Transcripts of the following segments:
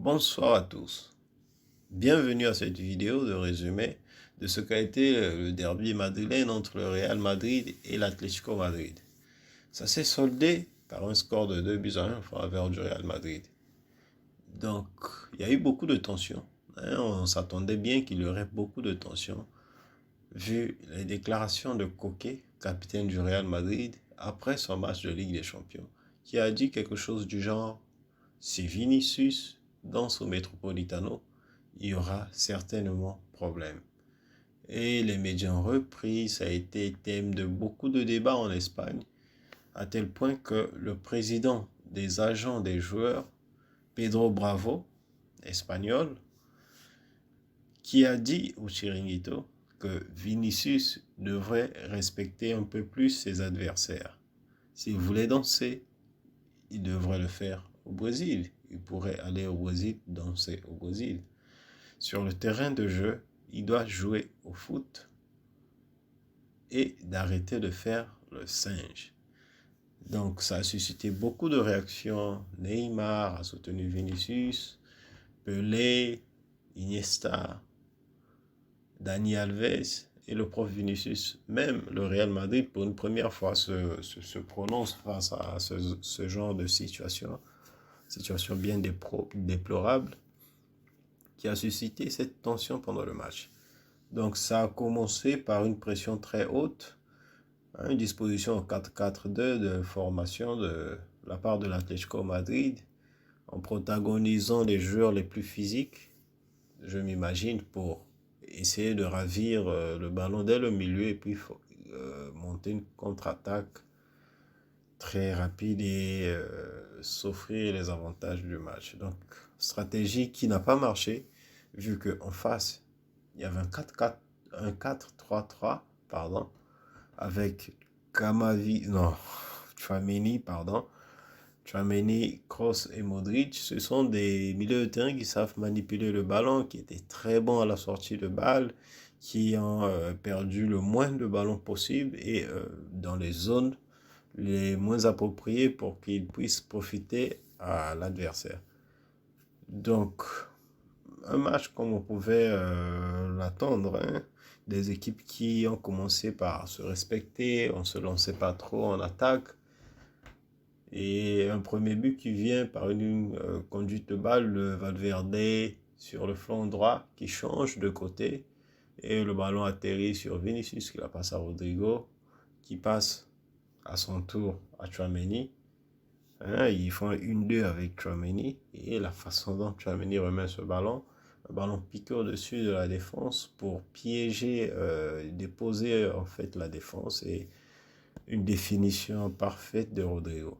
Bonsoir à tous. Bienvenue à cette vidéo de résumé de ce qu'a été le derby madrilène entre le Real Madrid et l'Atlético Madrid. Ça s'est soldé par un score de 2-1 en faveur du Real Madrid. Donc, il y a eu beaucoup de tensions. On s'attendait bien qu'il y aurait beaucoup de tensions, vu les déclarations de Koke, capitaine du Real Madrid, après son match de Ligue des Champions, qui a dit quelque chose du genre: si Vinicius danse au Metropolitano, il y aura certainement problème. Et les médias ont repris, ça a été thème de beaucoup de débats en Espagne, à tel point que le président des agents des joueurs, Pedro Bravo, espagnol, qui a dit au Chiringuito que Vinicius devrait respecter un peu plus ses adversaires. S'il voulait danser, il devrait le faire au Brésil. Il pourrait aller au Brésil, danser au Brésil. Sur le terrain de jeu, il doit jouer au foot et d'arrêter de faire le singe. Donc ça a suscité beaucoup de réactions. Neymar a soutenu Vinicius, Pelé, Iniesta, Dani Alves et le prof Vinicius. Même le Real Madrid, pour une première fois, se prononce face à ce genre de situation bien déplorable, qui a suscité cette tension pendant le match. Donc ça a commencé par une pression très haute, une disposition en 4-4-2 de formation de la part de l'Atlético Madrid, en protagonisant les joueurs les plus physiques, je m'imagine, pour essayer de ravir le ballon dès le milieu et puis monter une contre-attaque très rapide et s'offrir les avantages du match. Donc, stratégie qui n'a pas marché, vu qu'en face, il y avait un 4-3-3, pardon, avec Tchouaméni, Kroos et Modric. Ce sont des milieux de terrain qui savent manipuler le ballon, qui étaient très bons à la sortie de balle, qui ont perdu le moins de ballons possible et dans les zones les moins appropriés pour qu'ils puissent profiter à l'adversaire. Donc, un match comme on pouvait l'attendre, des équipes qui ont commencé par se respecter, on ne se lançait pas trop en attaque, et un premier but qui vient par une conduite de balle de Valverde sur le flanc droit qui change de côté, et le ballon atterrit sur Vinicius qui la passe à Rodrigo, qui passe à son tour à Tchouaméni. Ils font 1-2 avec Tchouaméni, et la façon dont Tchouaméni remet ce ballon, un ballon piqué au-dessus de la défense pour piéger, déposer en fait la défense, et une définition parfaite de Rodrigo.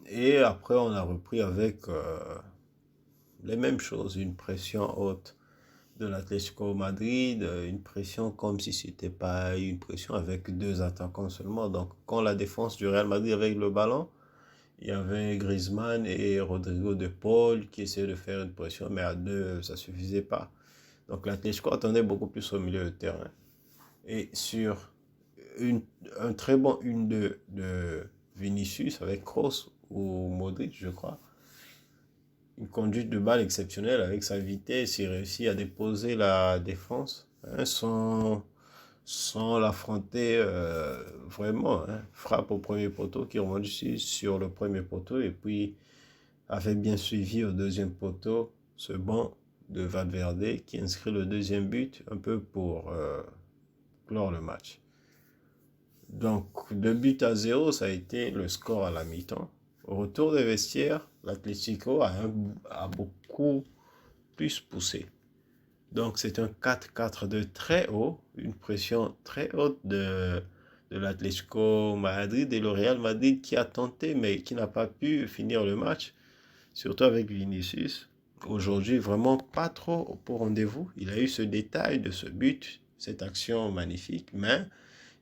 Et après on a repris avec les mêmes choses, une pression haute de l'Atlético Madrid, une pression comme si c'était pas une pression avec deux attaquants seulement. Donc quand la défense du Real Madrid avec le ballon, il y avait Griezmann et Rodrigo de Paul qui essayaient de faire une pression, mais à deux, ça ne suffisait pas. Donc l'Atlético attendait beaucoup plus au milieu de terrain. Et sur un très bon 1-2 de Vinicius avec Kroos ou Modric, je crois, une conduite de balle exceptionnelle avec sa vitesse, il réussit à déposer la défense sans l'affronter vraiment. Frappe au premier poteau qui remonte sur le premier poteau et puis avait bien suivi au deuxième poteau ce banc de Valverde qui inscrit le deuxième but un peu pour clore le match. Donc 2-0, ça a été le score à la mi-temps. Au retour des vestiaires, l'Atlético a beaucoup plus poussé. Donc c'est un 4-4-2 très haut, une pression très haute de l'Atlético Madrid et le Real Madrid qui a tenté mais qui n'a pas pu finir le match, surtout avec Vinicius. Aujourd'hui, vraiment pas trop au rendez-vous. Il a eu ce détail de ce but, cette action magnifique, mais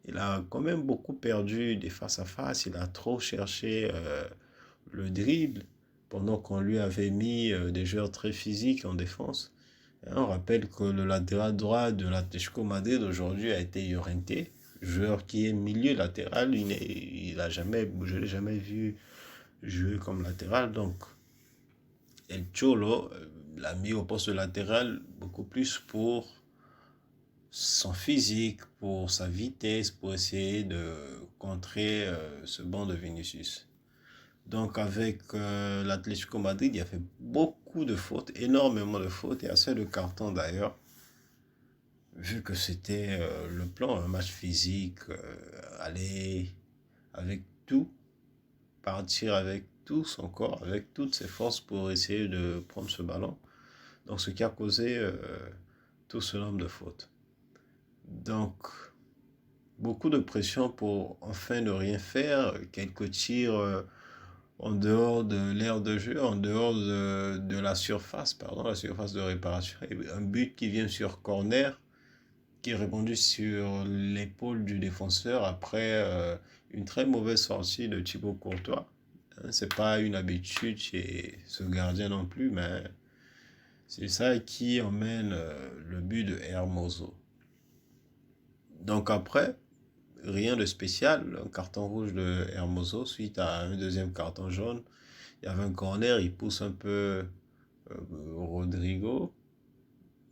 il a quand même beaucoup perdu des face-à-face. Il a trop cherché le dribble pendant qu'on lui avait mis des joueurs très physiques en défense. On rappelle que le latéral droit de l'Atlético Madrid aujourd'hui a été Llorente, joueur qui est milieu latéral. Je ne l'ai jamais vu jouer comme latéral. Donc, El Cholo l'a mis au poste de latéral beaucoup plus pour son physique, pour sa vitesse, pour essayer de contrer ce banc de Vinicius. Donc avec l'Atlético Madrid, il a fait beaucoup de fautes, énormément de fautes et assez de cartons d'ailleurs, vu que c'était le plan, un match physique, aller avec tout, partir avec tout son corps, avec toutes ses forces pour essayer de prendre ce ballon. Donc ce qui a causé tout ce nombre de fautes. Donc beaucoup de pression pour enfin ne rien faire, quelques tirs en dehors de l'aire de jeu, en dehors de la surface, pardon, la surface de réparation. Et un but qui vient sur corner, qui est répondu sur l'épaule du défenseur après une très mauvaise sortie de Thibaut Courtois. C'est pas une habitude chez ce gardien non plus, mais c'est ça qui emmène le but de Hermoso. Donc après, rien de spécial, un carton rouge de Hermoso suite à un deuxième carton jaune. Il y avait un corner, il pousse un peu Rodrigo.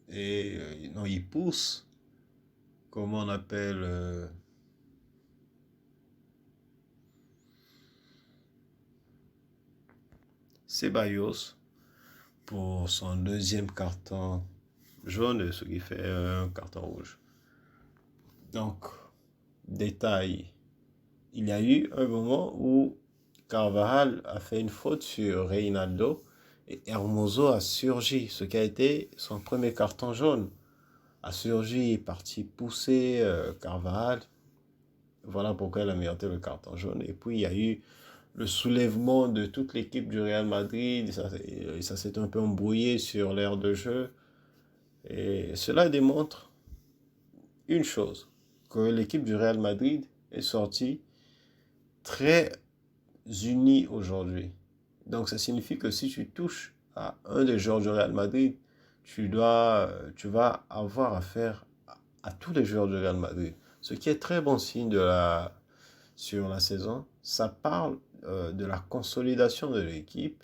Et non, il pousse, comment on appelle Ceballos pour son deuxième carton jaune, ce qui fait un carton rouge. Donc, détail, il y a eu un moment où Carvajal a fait une faute sur Reinaldo et Hermoso a surgi, ce qui a été son premier carton jaune. A surgi, est parti pousser Carvajal. Voilà pourquoi il a mérité le carton jaune. Et puis il y a eu le soulèvement de toute l'équipe du Real Madrid. Ça s'est un peu embrouillé sur l'aire de jeu. Et cela démontre une chose, que l'équipe du Real Madrid est sortie très unis aujourd'hui. Donc ça signifie que si tu touches à un des joueurs du Real Madrid, tu vas avoir affaire à tous les joueurs du Real Madrid. Ce qui est très bon signe sur la saison. Ça parle de la consolidation de l'équipe,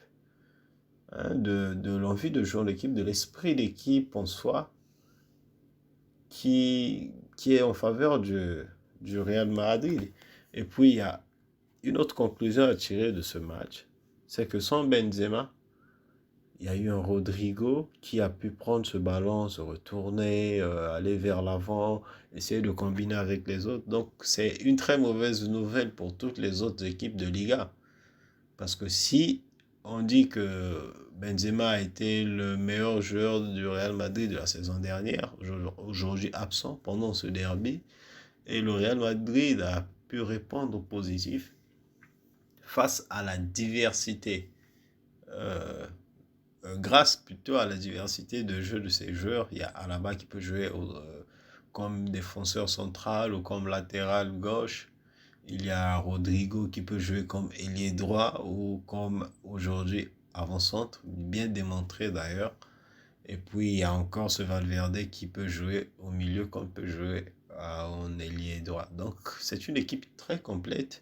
hein, de l'envie de jouer en équipe, de l'esprit d'équipe en soi, qui est en faveur du Real Madrid. Et puis il y a une autre conclusion à tirer de ce match, c'est que sans Benzema, il y a eu un Rodrigo qui a pu prendre ce ballon, se retourner, aller vers l'avant, essayer de combiner avec les autres. Donc c'est une très mauvaise nouvelle pour toutes les autres équipes de Liga. Parce que si on dit que Benzema a été le meilleur joueur du Real Madrid de la saison dernière, aujourd'hui absent pendant ce derby, et le Real Madrid a pu répondre au positif, face à la diversité, grâce plutôt à la diversité de jeu de ces joueurs. Il y a Alaba qui peut jouer comme défenseur central ou comme latéral gauche. Il y a Rodrigo qui peut jouer comme ailier droit ou comme aujourd'hui avant-centre, bien démontré d'ailleurs. Et puis il y a encore ce Valverde qui peut jouer au milieu comme peut jouer en ailier droit. Donc c'est une équipe très complète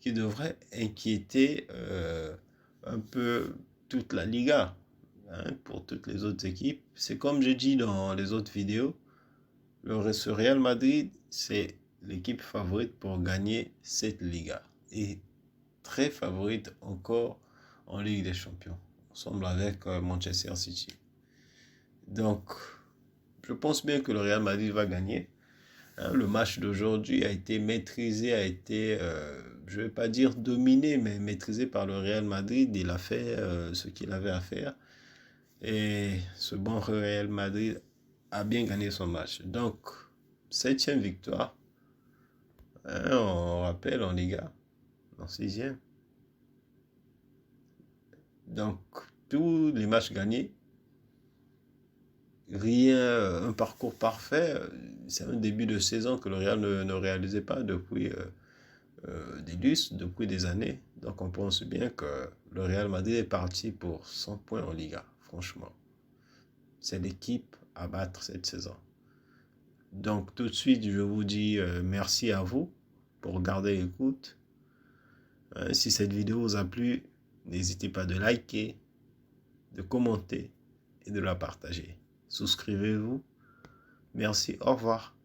qui devrait inquiéter un peu toute la Liga, hein, pour toutes les autres équipes. C'est comme je dis dans les autres vidéos, ce Real Madrid, c'est l'équipe favorite pour gagner cette Liga. Et très favorite encore en Ligue des Champions, ensemble avec Manchester City. Donc, je pense bien que le Real Madrid va gagner. Hein, le match d'aujourd'hui a été maîtrisé, a été, je ne vais pas dire dominé, mais maîtrisé par le Real Madrid. Il a fait ce qu'il avait à faire. Et ce bon Real Madrid a bien gagné son match. Donc, 7e victoire. Hein, on rappelle en Liga, en 6e. Donc, tous les matchs gagnés. Rien, un parcours parfait. C'est un début de saison que le Real ne réalisait pas depuis des lustres, depuis des années. Donc on pense bien que le Real Madrid est parti pour 100 points en Liga, franchement. C'est l'équipe à battre cette saison. Donc tout de suite, je vous dis merci à vous pour regarder l'écoute. Si cette vidéo vous a plu, n'hésitez pas de liker, de commenter et de la partager. Souscrivez-vous. Merci, au revoir.